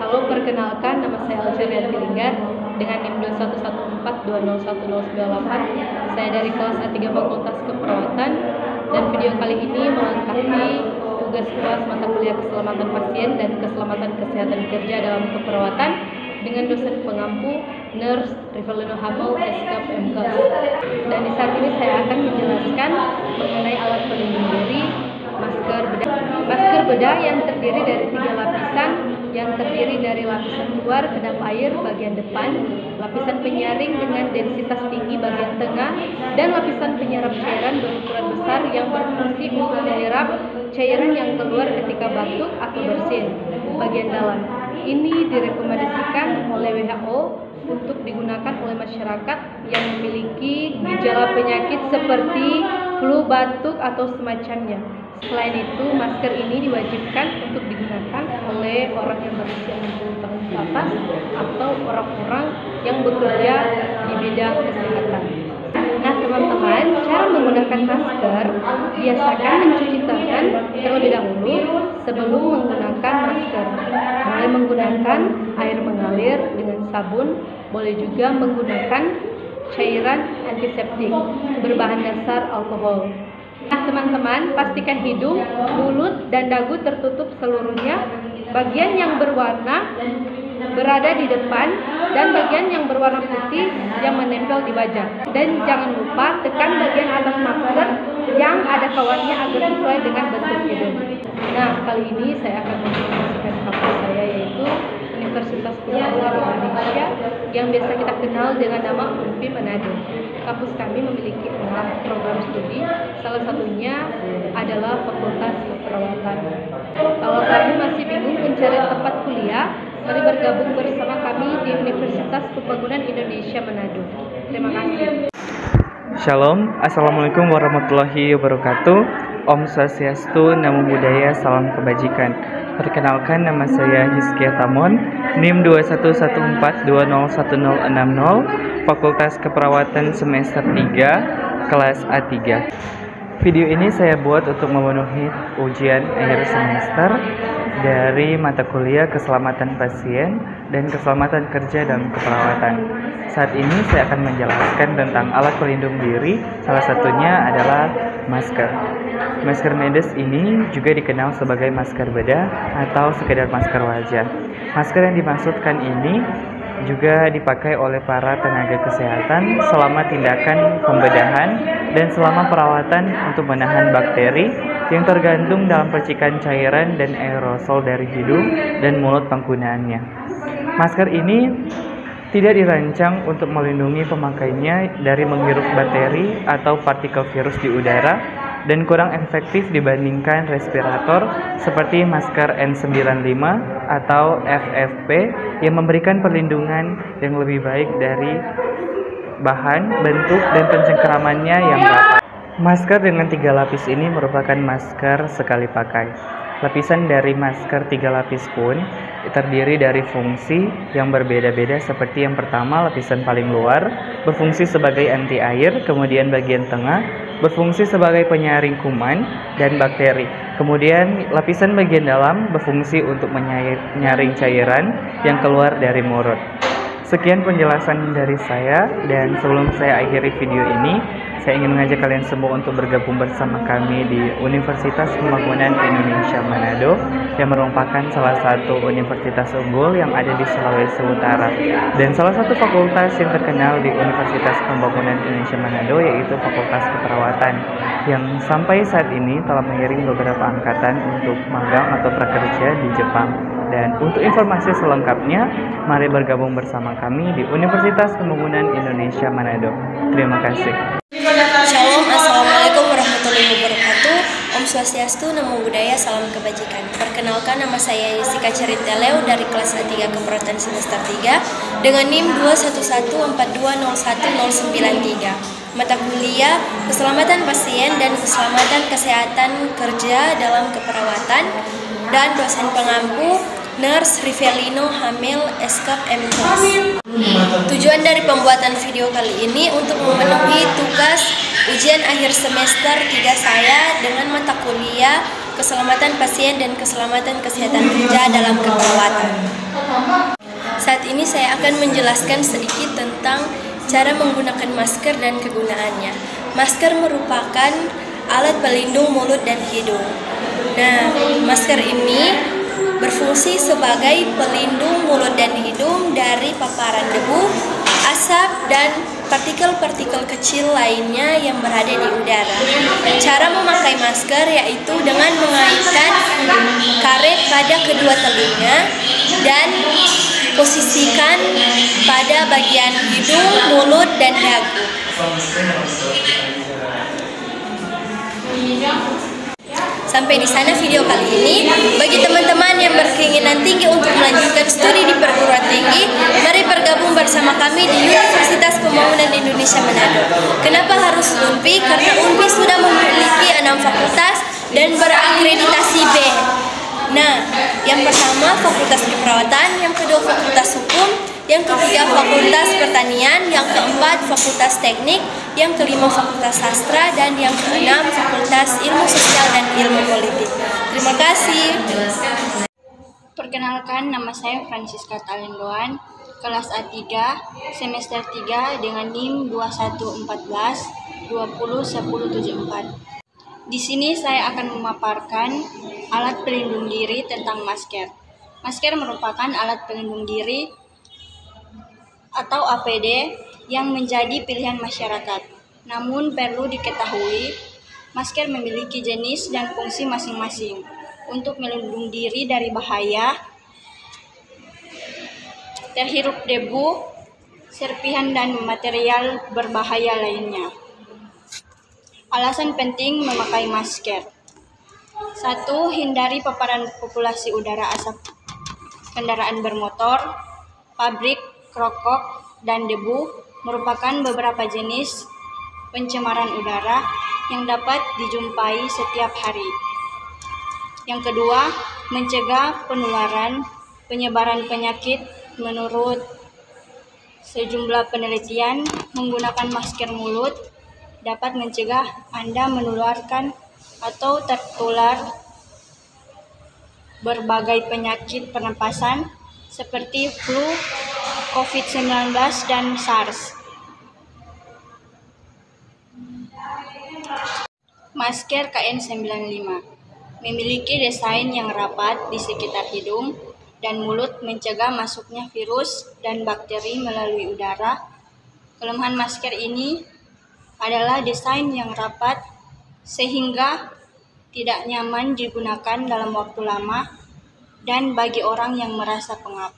Halo, perkenalkan nama saya Algerian Tilinggar dengan NIM 2114201098. Saya dari kelas A3 Fakultas Keperawatan, dan video kali ini melengkapi tugas kelas mata kuliah keselamatan pasien dan keselamatan kesehatan kerja dalam keperawatan dengan dosen pengampu Nurse Rivelino Hamel, SKAP MKes. Dan di saat ini saya akan menjelaskan mengenai alat pelindung diri masker bedah. Masker bedah yang terdiri dari 3 lapisan, yang terdiri dari lapisan luar kedap air bagian depan, lapisan penyaring dengan densitas tinggi bagian tengah, dan lapisan penyerap cairan berukuran besar yang berfungsi untuk menyerap cairan yang keluar ketika batuk atau bersin bagian dalam. Ini direkomendasikan oleh WHO untuk digunakan oleh masyarakat yang memiliki gejala penyakit seperti flu, batuk, atau semacamnya. Selain itu, masker ini diwajibkan untuk digunakan oleh orang yang berusia 60 tahun ke atas atau orang-orang yang bekerja di bidang kesehatan. Nah teman-teman, cara menggunakan masker, biasakan mencuci tangan terlebih dahulu sebelum menggunakan masker. Mulai menggunakan air mengalir dengan sabun, boleh juga menggunakan cairan antiseptik berbahan dasar alkohol. Nah teman-teman, pastikan hidung, mulut, dan dagu tertutup seluruhnya. Bagian yang berwarna berada di depan dan bagian yang berwarna putih yang menempel di wajah. Dan jangan lupa tekan bagian atas masker yang ada kawannya agar sesuai dengan bentuk hidung. Nah, kali ini saya akan mempromosikan kampus saya, yaitu Universitas Keperawatan Indonesia yang biasa kita kenal dengan nama UNPI Manado. Kampus kami memiliki 6 program studi, salah satunya adalah Fakultas Keperawatan. Kalau kamu masih bingung mencari tempat kuliah, mari bergabung bersama kami di Universitas Pembangunan Indonesia Manado. Terima kasih. Shalom, Assalamualaikum warahmatullahi wabarakatuh. Om Swastiastu, Namo Buddhaya, Salam Kebajikan. Perkenalkan, nama saya Hizkia Tamon, NIM 2114201060, Fakultas Keperawatan semester 3, kelas A3. Video ini saya buat untuk memenuhi ujian akhir semester dari mata kuliah keselamatan pasien dan keselamatan kerja dalam keperawatan. Saat ini saya akan menjelaskan tentang alat pelindung diri, salah satunya adalah masker. Masker medis ini juga dikenal sebagai masker bedah atau sekedar masker wajah. Masker yang dimaksudkan ini juga dipakai oleh para tenaga kesehatan selama tindakan pembedahan dan selama perawatan untuk menahan bakteri yang tergantung dalam percikan cairan dan aerosol dari hidung dan mulut penggunaannya. Masker ini tidak dirancang untuk melindungi pemakainya dari menghirup bakteri atau partikel virus di udara dan kurang efektif dibandingkan respirator seperti masker N95 atau FFP yang memberikan perlindungan yang lebih baik dari bahan, bentuk, dan pencengkeramannya yang rapat. Masker dengan 3 lapis ini merupakan masker sekali pakai. Lapisan dari masker 3 lapis pun terdiri dari fungsi yang berbeda-beda, seperti yang pertama, lapisan paling luar berfungsi sebagai anti air, kemudian bagian tengah berfungsi sebagai penyaring kuman dan bakteri. Kemudian lapisan bagian dalam berfungsi untuk menyaring cairan yang keluar dari mulut. Sekian penjelasan dari saya, dan sebelum saya akhiri video ini, saya ingin mengajak kalian semua untuk bergabung bersama kami di Universitas Pembangunan Indonesia Manado yang merupakan salah satu universitas unggul yang ada di Sulawesi Utara dan salah satu fakultas yang terkenal di Universitas Pembangunan Indonesia Manado, yaitu Fakultas Keperawatan, yang sampai saat ini telah mengirim beberapa angkatan untuk magang atau prakerja di Jepang. Dan untuk informasi selengkapnya, mari bergabung bersama kami di Universitas Pembangunan Indonesia Manado. Terima kasih. Shalom, Assalamualaikum warahmatullahi wabarakatuh. Om Swastiastu, Namo Buddhaya, Salam Kebajikan. Perkenalkan, nama saya Jessica Ceritaleo dari kelas A3 Keperawatan semester 3 dengan NIM 2114201093. Mata kuliah Keselamatan Pasien dan Keselamatan Kesehatan Kerja dalam Keperawatan, dan dosen pengampu Nurse Rivelino Hamel, SKAP MKes. Tujuan dari pembuatan video kali ini untuk memenuhi tugas ujian akhir semester 3 saya dengan mata kuliah keselamatan pasien dan keselamatan kesehatan kerja dalam keperawatan. Saat ini saya akan menjelaskan sedikit tentang cara menggunakan masker dan kegunaannya. Masker merupakan alat pelindung mulut dan hidung. Nah, masker ini berfungsi sebagai pelindung mulut dan hidung dari paparan debu, asap, dan partikel-partikel kecil lainnya yang berada di udara. Cara memakai masker yaitu dengan mengaitkan karet pada kedua telinga dan posisikan pada bagian hidung, mulut, dan dagu. Sampai di sana video kali ini. Bagi teman-teman yang berkeinginan tinggi untuk melanjutkan studi di perguruan tinggi, mari bergabung bersama kami di Universitas Pembangunan Indonesia Manado. Kenapa harus UNPI? Karena UNPI sudah memiliki 6 fakultas dan berakreditasi B. Nah, yang pertama Fakultas Keperawatan, yang kedua Fakultas Hukum, yang ketiga Fakultas Pertanian, yang keempat Fakultas Teknik, yang kelima Fakultas Sastra, dan yang keenam Fakultas Ilmu Sosial dan Ilmu Politik. Terima kasih. Perkenalkan, nama saya Francisca Talendoan, kelas A3, semester 3 dengan NIM 2114 201074. Di sini saya akan memaparkan alat pelindung diri tentang masker. Masker merupakan alat pelindung diri atau APD yang menjadi pilihan masyarakat. Namun perlu diketahui, masker memiliki jenis dan fungsi masing-masing untuk melindungi diri dari bahaya terhirup debu, serpihan, dan material berbahaya lainnya. Alasan penting memakai masker. 1. Hindari paparan populasi udara asap kendaraan bermotor, pabrik, rokok, dan debu merupakan beberapa jenis pencemaran udara yang dapat dijumpai setiap hari. Yang kedua, mencegah penyebaran penyakit. Menurut sejumlah penelitian, menggunakan masker mulut dapat mencegah Anda menularkan atau tertular berbagai penyakit pernapasan seperti flu, COVID-19, dan SARS. Masker KN95 memiliki desain yang rapat di sekitar hidung dan mulut, mencegah masuknya virus dan bakteri melalui udara. Kelemahan masker ini adalah desain yang rapat sehingga tidak nyaman digunakan dalam waktu lama dan bagi orang yang merasa pengap.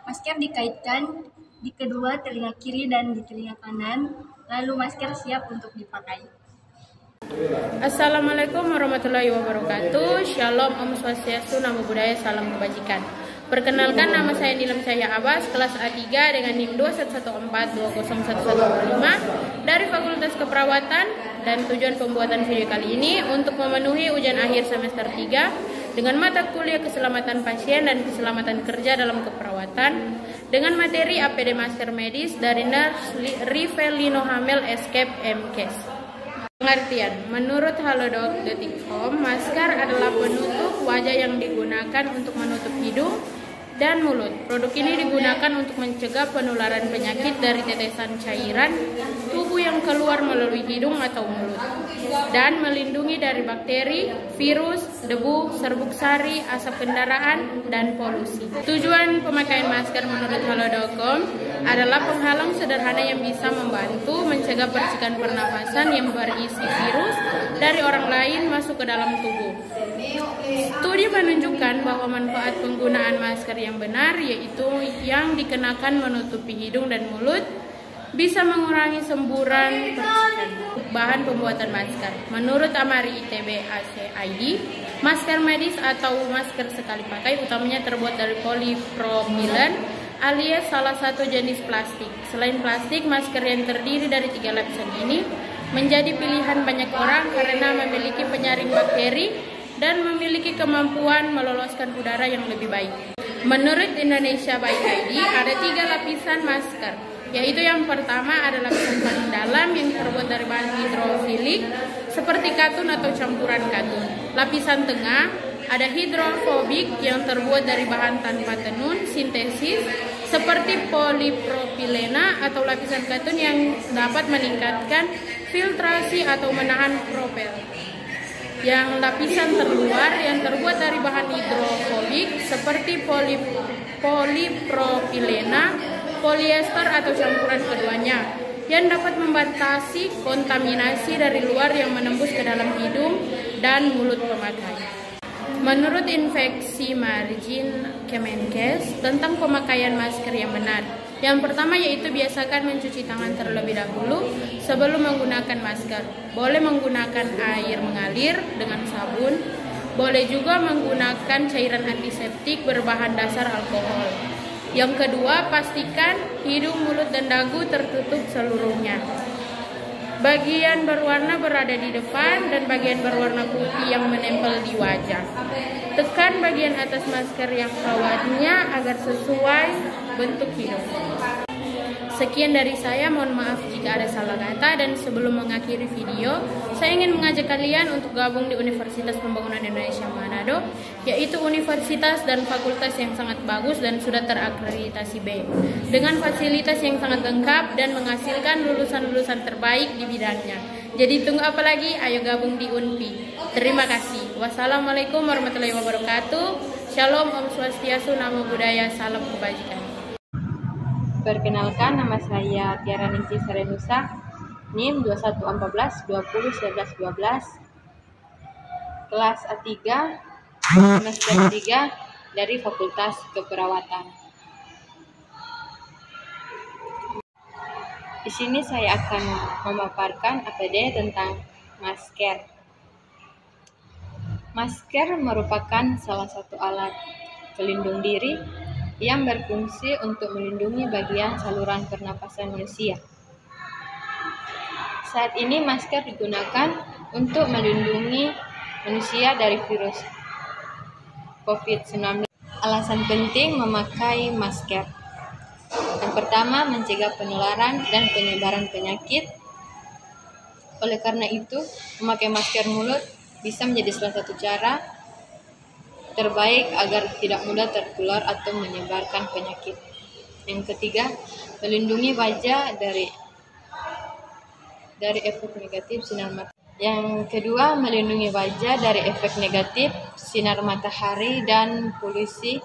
Masker dikaitkan di kedua telinga kiri dan di telinga kanan, lalu masker siap untuk dipakai. Assalamualaikum warahmatullahi wabarakatuh. Shalom, Om Swastiastu, Namo Buddhaya, salam kebajikan. Perkenalkan, nama saya Nilam Cahya Abbas, kelas A3 dengan NIM 2114201115 dari Fakultas Keperawatan, dan tujuan pembuatan video kali ini untuk memenuhi ujian akhir semester 3 dengan mata kuliah keselamatan pasien dan keselamatan kerja dalam keperawatan dengan materi APD masker medis dari Nurse Rivellino Hamel Escape MKes. Pengertian, menurut halodoc.com, masker adalah penutup wajah yang digunakan untuk menutup hidung dan mulut. Produk ini digunakan untuk mencegah penularan penyakit dari tetesan cairan tubuh yang keluar melalui hidung atau mulut, dan melindungi dari bakteri, virus, debu, serbuk sari, asap kendaraan, dan polusi. Tujuan pemakaian masker menurut halodoc.com adalah penghalang sederhana yang bisa membantu mencegah percikan pernapasan yang berisi virus dari orang lain masuk ke dalam tubuh. Studi menunjukkan bahwa manfaat penggunaan masker yang benar, yaitu yang dikenakan menutupi hidung dan mulut, bisa mengurangi semburan percikan. Bahan pembuatan masker. Menurut Amari ITB ACID, masker medis atau masker sekali pakai utamanya terbuat dari polipropilen alias salah satu jenis plastik. Selain plastik, masker yang terdiri dari 3 lapisan ini menjadi pilihan banyak orang karena memiliki penyaring bakteri dan memiliki kemampuan meloloskan udara yang lebih baik. Menurut Indonesia Baik ID, ada 3 lapisan masker, yaitu yang pertama adalah lapisan paling dalam yang terbuat dari bahan hidrofilik seperti katun atau campuran katun. Lapisan tengah ada hidrofobik yang terbuat dari bahan tanpa tenun sintesis seperti polipropilena atau lapisan katun yang dapat meningkatkan filtrasi atau menahan propel. Yang lapisan terluar yang terbuat dari bahan hidrofobik seperti polipropilena, polyester atau campuran keduanya yang dapat membatasi kontaminasi dari luar yang menembus ke dalam hidung dan mulut pemakai. Menurut infeksi margin Kemenkes tentang pemakaian masker yang benar, yang pertama yaitu biasakan mencuci tangan terlebih dahulu sebelum menggunakan masker. Boleh menggunakan air mengalir dengan sabun, boleh juga menggunakan cairan antiseptik berbahan dasar alkohol. Yang kedua, pastikan hidung, mulut, dan dagu tertutup seluruhnya. Bagian berwarna berada di depan dan bagian berwarna putih yang menempel di wajah. Tekan bagian atas masker yang bawahnya agar sesuai bentuk hidung. Sekian dari saya, mohon maaf jika ada salah kata, dan sebelum mengakhiri video, saya ingin mengajak kalian untuk gabung di Universitas Pembangunan Indonesia Manado, yaitu universitas dan fakultas yang sangat bagus dan sudah terakreditasi B, dengan fasilitas yang sangat lengkap dan menghasilkan lulusan-lulusan terbaik di bidangnya. Jadi tunggu apa lagi? Ayo gabung di UNPI. Terima kasih. Wassalamualaikum warahmatullahi wabarakatuh. Shalom, Om Swastiastu, Namo Buddhaya, salam kebajikan. Perkenalkan, nama saya Tiara Ningsi Sarenusa, NIM 2114201112, kelas A3, semester 3 dari Fakultas Keperawatan. Di sini saya akan memaparkan APD tentang masker. Masker merupakan salah satu alat pelindung diri yang berfungsi untuk melindungi bagian saluran pernapasan manusia. Saat ini masker digunakan untuk melindungi manusia dari virus COVID-19. Alasan penting memakai masker. Yang pertama, mencegah penularan dan penyebaran penyakit. Oleh karena itu, memakai masker mulut bisa menjadi salah satu cara terbaik agar tidak mudah tertular atau menyebarkan penyakit. Yang ketiga, melindungi wajah dari efek negatif sinar matahari. Yang kedua, melindungi wajah dari efek negatif sinar matahari dan polusi.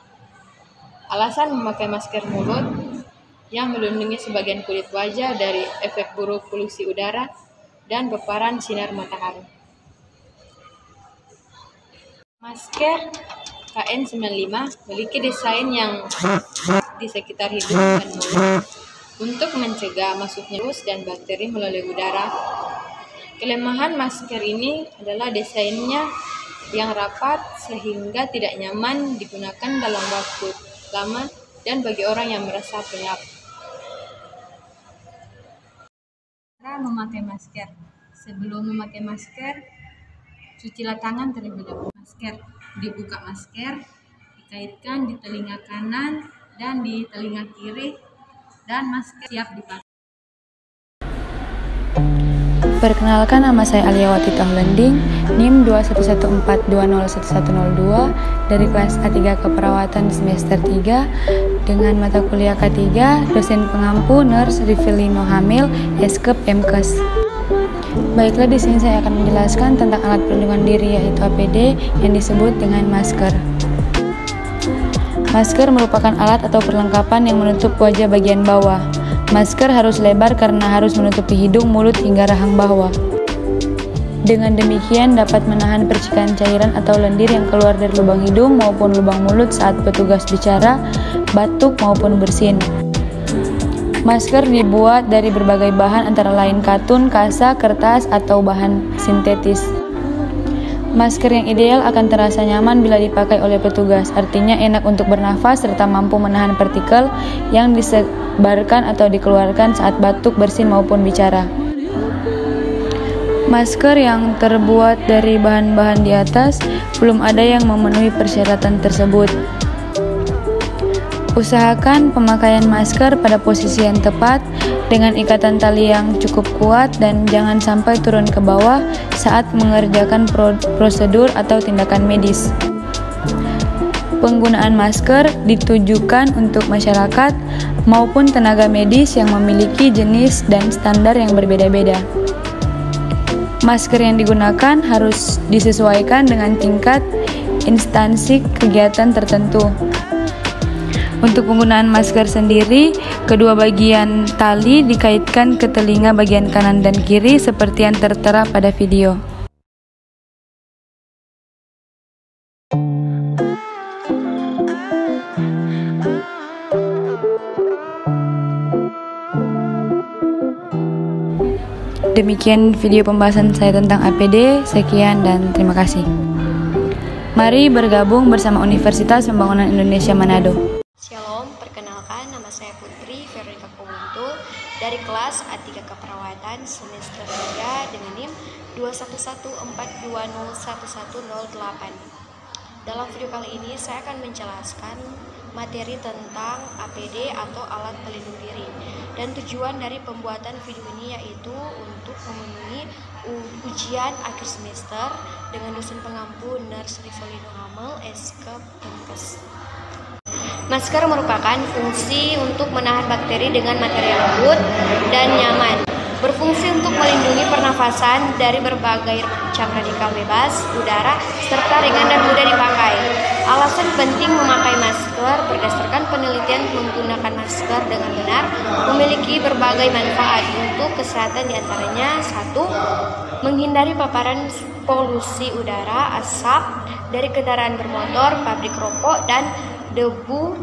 Alasan memakai masker mulut yang melindungi sebagian kulit wajah dari efek buruk polusi udara dan paparan sinar matahari. Masker KN95 memiliki desain yang di sekitar hidung dan mulut untuk mencegah masuknya virus dan bakteri melalui udara. Kelemahan masker ini adalah desainnya yang rapat sehingga tidak nyaman digunakan dalam waktu lama dan bagi orang yang merasa pengap. Cara memakai masker. Sebelum memakai masker, cucilah tangan terlebih dahulu. Masker dibuka, masker dikaitkan di telinga kanan dan di telinga kiri, dan masker siap dipakai. Perkenalkan, nama saya Aliawati Tahlending, NIM 2114201102 dari kelas A3 Keperawatan semester 3 dengan mata kuliah K3, dosen pengampu Nurse Rivelino Hamil, Eskep MKes. Baiklah, di sini saya akan menjelaskan tentang alat perlindungan diri, yaitu APD yang disebut dengan masker. Masker merupakan alat atau perlengkapan yang menutup wajah bagian bawah. Masker harus lebar karena harus menutupi hidung, mulut, hingga rahang bawah. Dengan demikian dapat menahan percikan cairan atau lendir yang keluar dari lubang hidung maupun lubang mulut saat petugas bicara, batuk, maupun bersin. Masker dibuat dari berbagai bahan antara lain katun, kasa, kertas, atau bahan sintetis. Masker yang ideal akan terasa nyaman bila dipakai oleh petugas, artinya enak untuk bernafas serta mampu menahan partikel yang disebarkan atau dikeluarkan saat batuk, bersin, maupun bicara. Masker yang terbuat dari bahan-bahan di atas belum ada yang memenuhi persyaratan tersebut. Usahakan pemakaian masker pada posisi yang tepat dengan ikatan tali yang cukup kuat dan jangan sampai turun ke bawah saat mengerjakan prosedur atau tindakan medis. Penggunaan masker ditujukan untuk masyarakat maupun tenaga medis yang memiliki jenis dan standar yang berbeda-beda. Masker yang digunakan harus disesuaikan dengan tingkat instansi kegiatan tertentu. Untuk penggunaan masker sendiri, kedua bagian tali dikaitkan ke telinga bagian kanan dan kiri seperti yang tertera pada video. Demikian video pembahasan saya tentang APD. Sekian dan terima kasih. Mari bergabung bersama Universitas Pembangunan Indonesia Manado. Shalom, perkenalkan nama saya Putri Veronica Komuntul dari kelas A3 Keperawatan semester 3 dengan NIM 21142011008. Dalam video kali ini saya akan menjelaskan materi tentang APD atau alat pelindung diri. Dan tujuan dari pembuatan video ini yaitu untuk memenuhi ujian akhir semester dengan dosen pengampu Nurse Rivelino Hamel, SK Pemkes. Masker merupakan fungsi untuk menahan bakteri dengan material lembut dan nyaman. Berfungsi untuk melindungi pernafasan dari berbagai macam radikal bebas udara serta ringan dan mudah dipakai. Alasan penting memakai masker berdasarkan penelitian menggunakan masker dengan benar memiliki berbagai manfaat untuk kesehatan, diantaranya 1. Menghindari paparan polusi udara, asap dari kendaraan bermotor, pabrik rokok, dan debu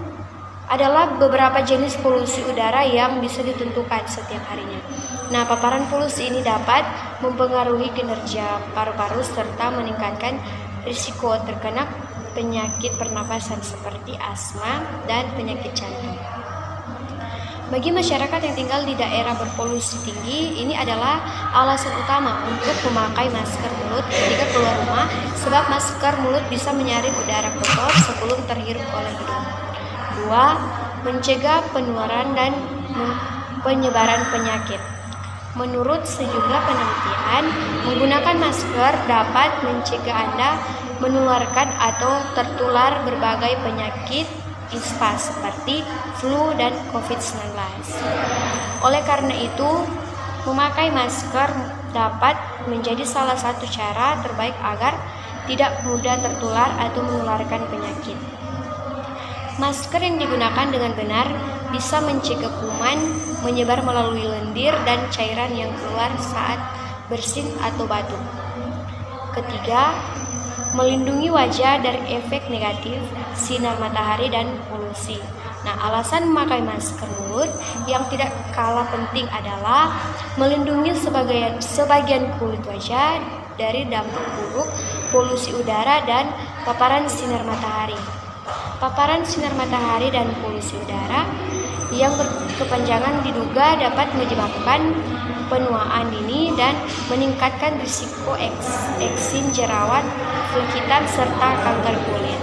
adalah beberapa jenis polusi udara yang bisa ditentukan setiap harinya. Nah, paparan polusi ini dapat mempengaruhi kinerja paru-paru serta meningkatkan risiko terkena penyakit pernafasan seperti asma dan penyakit jantung. Bagi masyarakat yang tinggal di daerah berpolusi tinggi, ini adalah alasan utama untuk memakai masker mulut ketika keluar rumah, sebab masker mulut bisa menyaring udara kotor sebelum terhirup oleh hidung. 2. Mencegah penularan dan penyebaran penyakit. Menurut sejumlah penelitian, menggunakan masker dapat mencegah Anda menularkan atau tertular berbagai penyakit ispa seperti flu dan COVID-19. Oleh karena itu, memakai masker dapat menjadi salah satu cara terbaik agar tidak mudah tertular atau menularkan penyakit. Masker yang digunakan dengan benar bisa mencegah kuman menyebar melalui lendir dan cairan yang keluar saat bersin atau batuk. Ketiga, melindungi wajah dari efek negatif sinar matahari dan polusi. Nah, alasan memakai masker mulut yang tidak kalah penting adalah melindungi sebagian kulit wajah dari dampak buruk polusi udara dan paparan sinar matahari. Paparan sinar matahari dan polusi udara yang berkepanjangan diduga dapat menyebabkan penuaan dini dan meningkatkan risiko eksim, jerawat, kulit hitam, serta kanker kulit.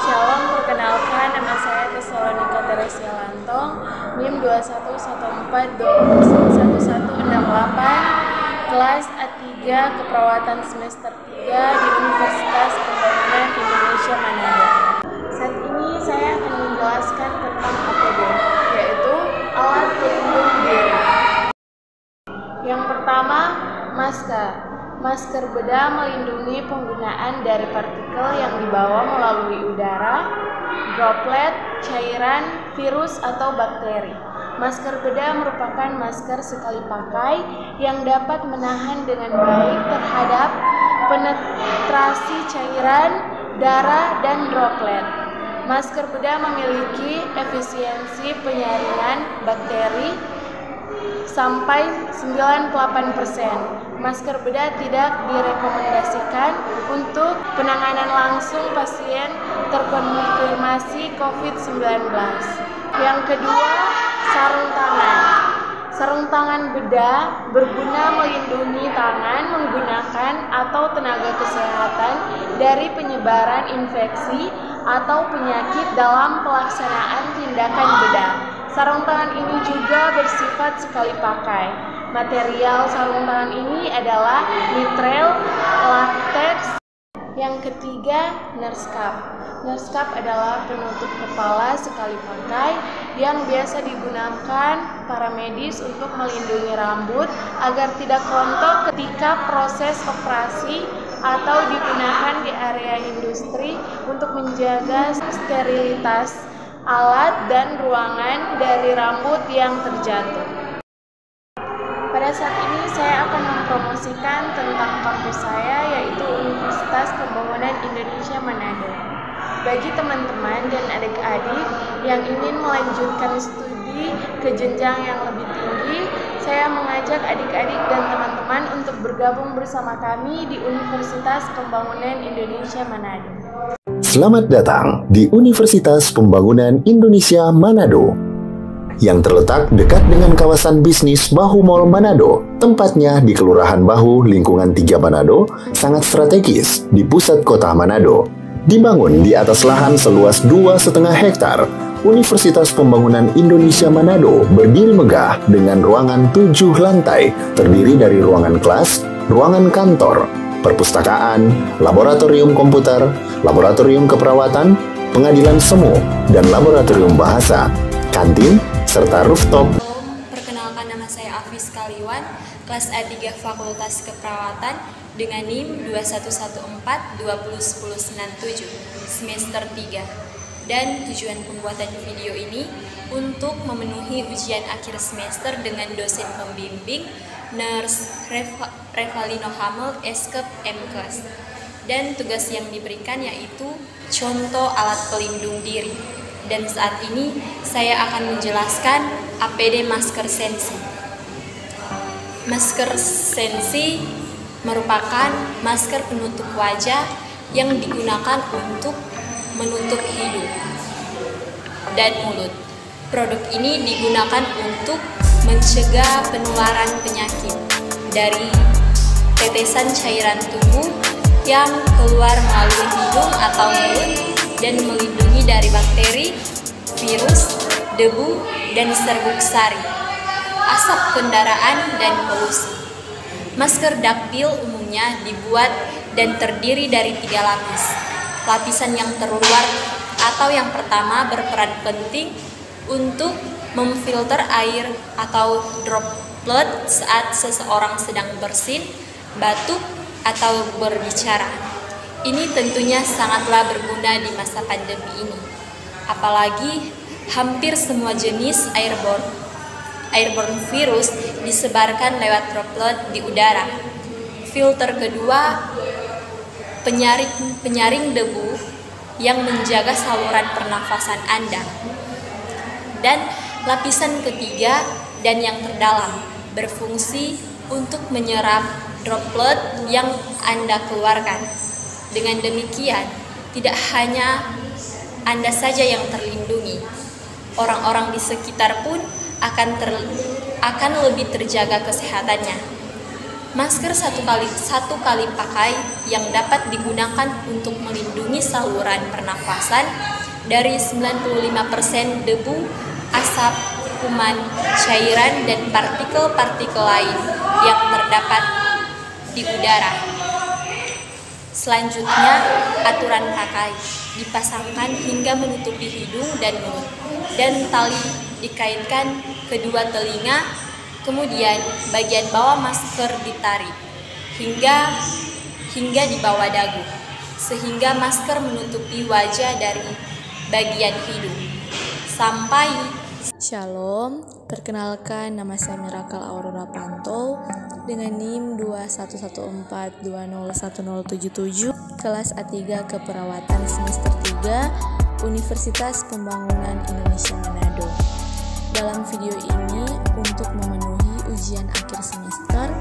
Shalom, perkenalkan nama saya Tesalonika Teresia Lantong, NIM 211421168, kelas A3 Keperawatan semester 3 di Universitas Pembangunan Indonesia Manado. Saat ini saya akan menjelaskan tentang APD, yaitu alat pelindung diri. Yang pertama, masker. Masker bedah melindungi penggunaan dari partikel yang dibawa melalui udara, droplet, cairan, virus, atau bakteri. Masker bedah merupakan masker sekali pakai yang dapat menahan dengan baik terhadap penetrasi cairan, darah, dan droplet. Masker bedah memiliki efisiensi penyaringan bakteri sampai 98%. Masker bedah tidak direkomendasikan untuk penanganan langsung pasien terkonfirmasi COVID-19. Yang kedua, sarung tangan. Sarung tangan bedah berguna melindungi tangan menggunakan atau tenaga kesehatan dari penyebaran infeksi atau penyakit dalam pelaksanaan tindakan bedah. Sarung tangan ini juga bersifat sekali pakai. Material sarung tangan ini adalah nitrile, latex. Yang ketiga, nurse cap. Nurse cap adalah penutup kepala sekali pakai yang biasa digunakan para medis untuk melindungi rambut agar tidak rontok ketika proses operasi atau digunakan di area industri untuk menjaga sterilitas alat dan ruangan dari rambut yang terjatuh. Pada saat ini saya akan mempromosikan tentang kampus saya, yaitu Universitas Pembangunan Indonesia Manado. Bagi teman-teman dan adik-adik yang ingin melanjutkan studi ke jenjang yang lebih tinggi, saya mengajak adik-adik dan teman-teman untuk bergabung bersama kami di Universitas Pembangunan Indonesia Manado. Selamat datang di Universitas Pembangunan Indonesia Manado yang terletak dekat dengan kawasan bisnis Bahu Mall Manado. Tempatnya di Kelurahan Bahu, Lingkungan 3 Manado, sangat strategis di pusat kota Manado. Dibangun di atas lahan seluas 2,5 hektar, Universitas Pembangunan Indonesia Manado berdiri megah dengan ruangan 7 lantai, terdiri dari ruangan kelas, ruangan kantor, perpustakaan, laboratorium komputer, laboratorium keperawatan, pengadilan semu, dan laboratorium bahasa, kantin, serta rooftop. Perkenalkan, nama saya Afis Kaliwan, kelas A3 Fakultas Keperawatan dengan NIM 2114-201097, semester 3. Dan tujuan pembuatan video ini untuk memenuhi ujian akhir semester dengan dosen pembimbing Nurse Revalino Hamel, Eskep MKes. Dan tugas yang diberikan yaitu contoh alat pelindung diri. Dan saat ini saya akan menjelaskan APD masker sensi. Masker sensi merupakan masker penutup wajah yang digunakan untuk menutup hidung dan mulut. Produk ini digunakan untuk mencegah penularan penyakit dari tetesan cairan tubuh yang keluar melalui hidung atau mulut dan melindungi dari bakteri, virus, debu, dan serbuk sari, asap kendaraan, dan polusi. Masker dakpil umumnya dibuat dan terdiri dari 3 lapis. Lapisan yang terluar atau yang pertama berperan penting untuk memfilter air atau droplet saat seseorang sedang bersin, batuk, atau berbicara. Ini tentunya sangatlah berguna di masa pandemi ini. Apalagi hampir semua jenis airborne virus disebarkan lewat droplet di udara. Filter kedua, penyaring debu yang menjaga saluran pernafasan Anda. Dan lapisan ketiga dan yang terdalam berfungsi untuk menyerap droplet yang Anda keluarkan. Dengan demikian, tidak hanya Anda saja yang terlindungi, orang-orang di sekitar pun akan lebih terjaga kesehatannya. Masker satu kali pakai yang dapat digunakan untuk melindungi saluran pernafasan dari 95% debu, asap, kuman, cairan, dan partikel-partikel lain yang terdapat di udara. Selanjutnya, aturan pakai dipasangkan hingga menutupi hidung dan mulut, dan tali dikaitkan kedua telinga, kemudian bagian bawah masker ditarik hingga di bawah dagu, sehingga masker menutupi wajah dari bagian hidung sampai. Shalom, perkenalkan nama saya Miracle Aurora Panto dengan NIM 2114201077, kelas A3 Keperawatan semester 3, Universitas Pembangunan Indonesia Manado. Dalam video ini untuk memenuhi ujian akhir semester,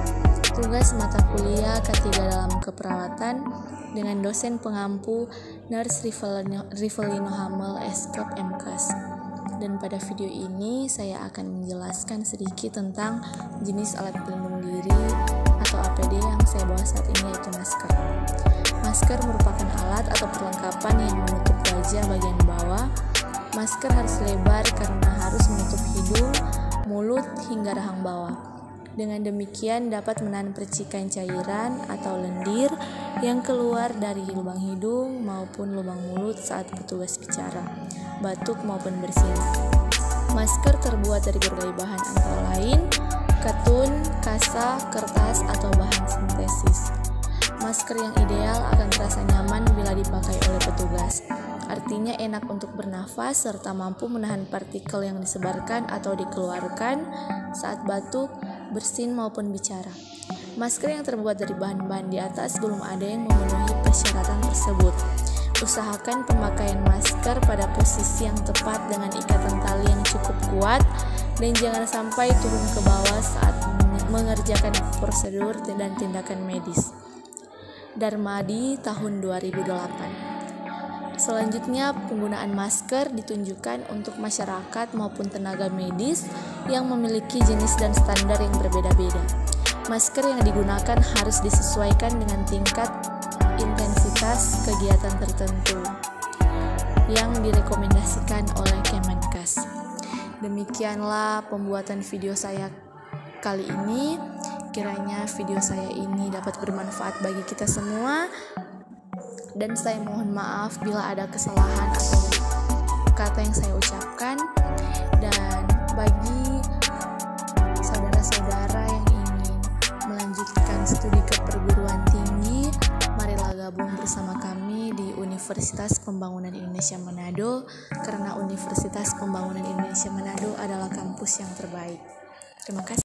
tugas mata kuliah K3 dalam keperawatan dengan dosen pengampu Nurse Revalino Hamel, Eskep MKes. Dan pada video ini saya akan menjelaskan sedikit tentang jenis alat pelindung diri atau APD yang saya bawa saat ini, yaitu masker. Masker merupakan alat atau perlengkapan yang menutup wajah bagian bawah Masker harus lebar karena harus menutup hidung, mulut, hingga rahang bawah. Dengan demikian dapat menahan percikan cairan atau lendir yang keluar dari lubang hidung maupun lubang mulut saat petugas bicara, batuk maupun bersin. Masker terbuat dari berbagai bahan antara lain katun, kasa, kertas, atau bahan sintesis. Masker yang ideal akan terasa nyaman bila dipakai oleh petugas. Artinya enak untuk bernafas serta mampu menahan partikel yang disebarkan atau dikeluarkan saat batuk, bersin maupun bicara. Masker yang terbuat dari bahan-bahan di atas belum ada yang memenuhi persyaratan tersebut. Usahakan pemakaian masker pada posisi yang tepat dengan ikatan tali yang cukup kuat dan jangan sampai turun ke bawah saat mengerjakan prosedur dan tindakan medis. Darmadi tahun 2008. Selanjutnya, penggunaan masker ditunjukkan untuk masyarakat maupun tenaga medis yang memiliki jenis dan standar yang berbeda-beda. Masker yang digunakan harus disesuaikan dengan tingkat intensitas kegiatan tertentu yang direkomendasikan oleh Kemenkes. Demikianlah pembuatan video saya kali ini. Kiranya video saya ini dapat bermanfaat bagi kita semua. Dan saya mohon maaf bila ada kesalahan atau kata yang saya ucapkan. Dan bagi saudara-saudara yang ingin melanjutkan studi keperguruan tinggi, marilah gabung bersama kami di Universitas Pembangunan Indonesia Manado, karena Universitas Pembangunan Indonesia Manado adalah kampus yang terbaik. Terima kasih.